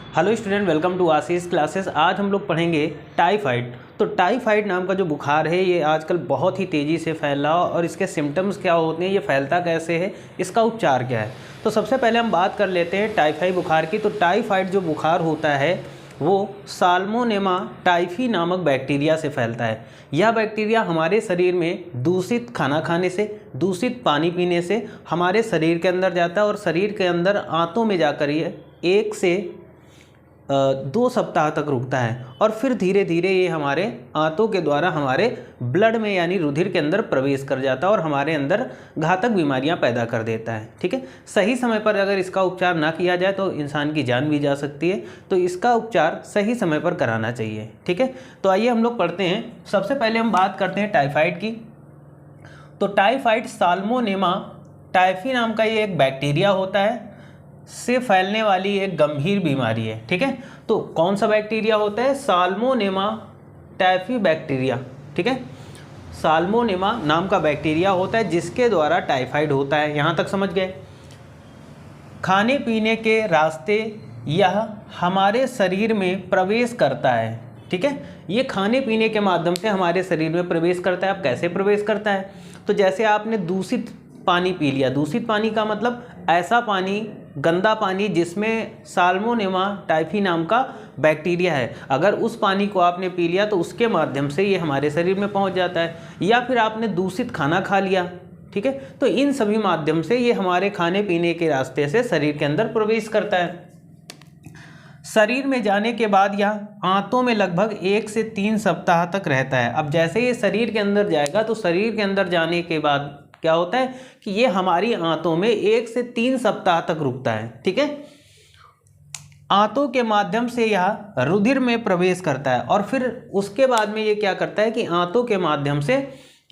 Hello student, welcome to Ashish classes. आज हम लोग पढ़ेंगे टाइफाइड। तो टाइफाइड नाम का जो बुखार है ये आजकल बहुत ही तेज़ी से फैल रहा है और इसके सिम्टम्स क्या होते हैं, ये फैलता कैसे है, इसका उपचार क्या है। तो सबसे पहले हम बात कर लेते हैं टाइफाइड बुखार की। तो टाइफाइड जो बुखार होता है वो साल्मोनेमा टाइफी नामक बैक्टीरिया से फैलता है। यह बैक्टीरिया हमारे शरीर में दूषित खाना खाने से, दूषित पानी पीने से हमारे शरीर के अंदर जाता है और शरीर के अंदर आंतों में जाकर ये 1 से 2 सप्ताह तक रुकता है और फिर धीरे धीरे ये हमारे आंतों के द्वारा हमारे ब्लड में यानी रुधिर के अंदर प्रवेश कर जाता है और हमारे अंदर घातक बीमारियां पैदा कर देता है। ठीक है, सही समय पर अगर इसका उपचार ना किया जाए तो इंसान की जान भी जा सकती है। तो इसका उपचार सही समय पर कराना चाहिए। ठीक है, तो आइए हम लोग पढ़ते हैं। सबसे पहले हम बात करते हैं टाइफाइड की। तो टाइफाइड साल्मोनेमा टाइफी नाम का ये एक बैक्टीरिया होता है से फैलने वाली एक गंभीर बीमारी है। ठीक है, तो कौन सा बैक्टीरिया होता है? साल्मोनेमा टाइफी बैक्टीरिया। ठीक है, साल्मोनेमा नाम का बैक्टीरिया होता है जिसके द्वारा टाइफाइड होता है। यहाँ तक समझ गए। खाने पीने के रास्ते यह हमारे शरीर में प्रवेश करता है। ठीक है, ये खाने पीने के माध्यम से हमारे शरीर में प्रवेश करता है। अब कैसे प्रवेश करता है? तो जैसे आपने दूषित पानी पी लिया, दूषित पानी का मतलब ऐसा पानी, गंदा पानी जिसमें साल्मोनेमा टाइफी नाम का बैक्टीरिया है, अगर उस पानी को आपने पी लिया तो उसके माध्यम से ये हमारे शरीर में पहुंच जाता है। या फिर आपने दूषित खाना खा लिया, ठीक है, तो इन सभी माध्यम से ये हमारे खाने पीने के रास्ते से शरीर के अंदर प्रवेश करता है। शरीर में जाने के बाद यह आंतों में लगभग 1 से 3 सप्ताह तक रहता है। अब जैसे ये शरीर के अंदर जाएगा तो शरीर के अंदर जाने के बाद क्या होता है कि ये हमारी आंतों में 1 से 3 सप्ताह तक रुकता है। ठीक है, आंतों के माध्यम से यह रुधिर में प्रवेश करता है और फिर उसके बाद में ये क्या करता है कि आंतों के माध्यम से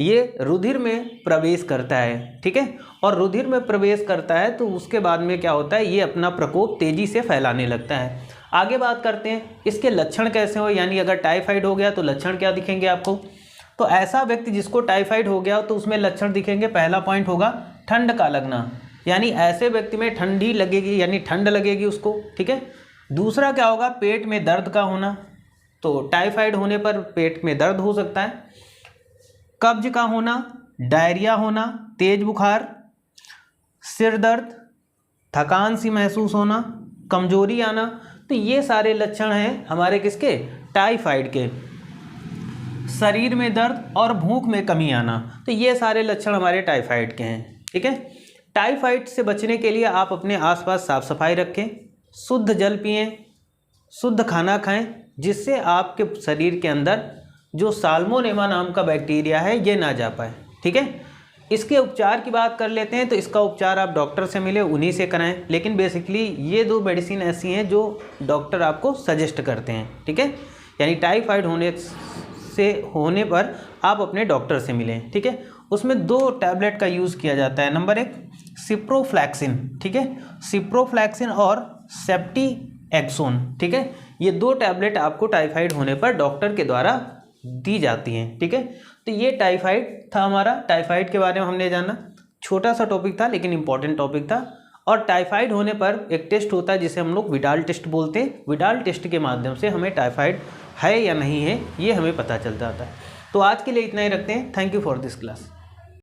ये रुधिर में प्रवेश करता है। ठीक है, और रुधिर में प्रवेश करता है तो उसके बाद में क्या होता है, ये अपना प्रकोप तेजी से फैलाने लगता है। आगे बात करते हैं इसके लक्षण कैसे हो, यानी अगर टाइफाइड हो गया तो लक्षण क्या दिखेंगे आपको। तो ऐसा व्यक्ति जिसको टाइफाइड हो गया तो उसमें लक्षण दिखेंगे। पहला पॉइंट होगा ठंड का लगना, यानी ऐसे व्यक्ति में ठंडी लगेगी, यानी ठंड लगेगी उसको। ठीक है, दूसरा क्या होगा, पेट में दर्द का होना। तो टाइफाइड होने पर पेट में दर्द हो सकता है। कब्ज का होना, डायरिया होना, तेज बुखार, सिर दर्द, थकान सी महसूस होना, कमजोरी आना। तो ये सारे लक्षण हैं हमारे किसके? टाइफाइड के। शरीर में दर्द और भूख में कमी आना, तो ये सारे लक्षण हमारे टाइफाइड के हैं। ठीक है, टाइफाइड से बचने के लिए आप अपने आसपास साफ सफाई रखें, शुद्ध जल पिएं, शुद्ध खाना खाएं, जिससे आपके शरीर के अंदर जो साल्मोनेमा नाम का बैक्टीरिया है ये ना जा पाए। ठीक है, इसके उपचार की बात कर लेते हैं। तो इसका उपचार आप डॉक्टर से मिले, उन्हीं से कराएं। लेकिन बेसिकली ये 2 मेडिसिन ऐसी हैं जो डॉक्टर आपको सजेस्ट करते हैं। ठीक है, यानी टाइफाइड होने पर आप अपने डॉक्टर से मिलें। ठीक है, उसमें 2 टैबलेट का यूज़ किया जाता है। नंबर 1 सिप्रोफ्लैक्सिन। ठीक है, सिप्रोफ्लैक्सिन और सेफ्टिएक्सोन। ठीक है, ये 2 टैबलेट आपको टाइफाइड होने पर डॉक्टर के द्वारा दी जाती हैं। ठीक है, तो ये टाइफाइड था हमारा। टाइफाइड के बारे में हमने जाना, छोटा सा टॉपिक था लेकिन इंपॉर्टेंट टॉपिक था। और टाइफाइड होने पर एक टेस्ट होता है जिसे हम लोग विडाल टेस्ट बोलते हैं। विडाल टेस्ट के माध्यम से हमें टाइफाइड है या नहीं है ये हमें पता चल जाता है। तो आज के लिए इतना ही रखते हैं। Thank you for this class.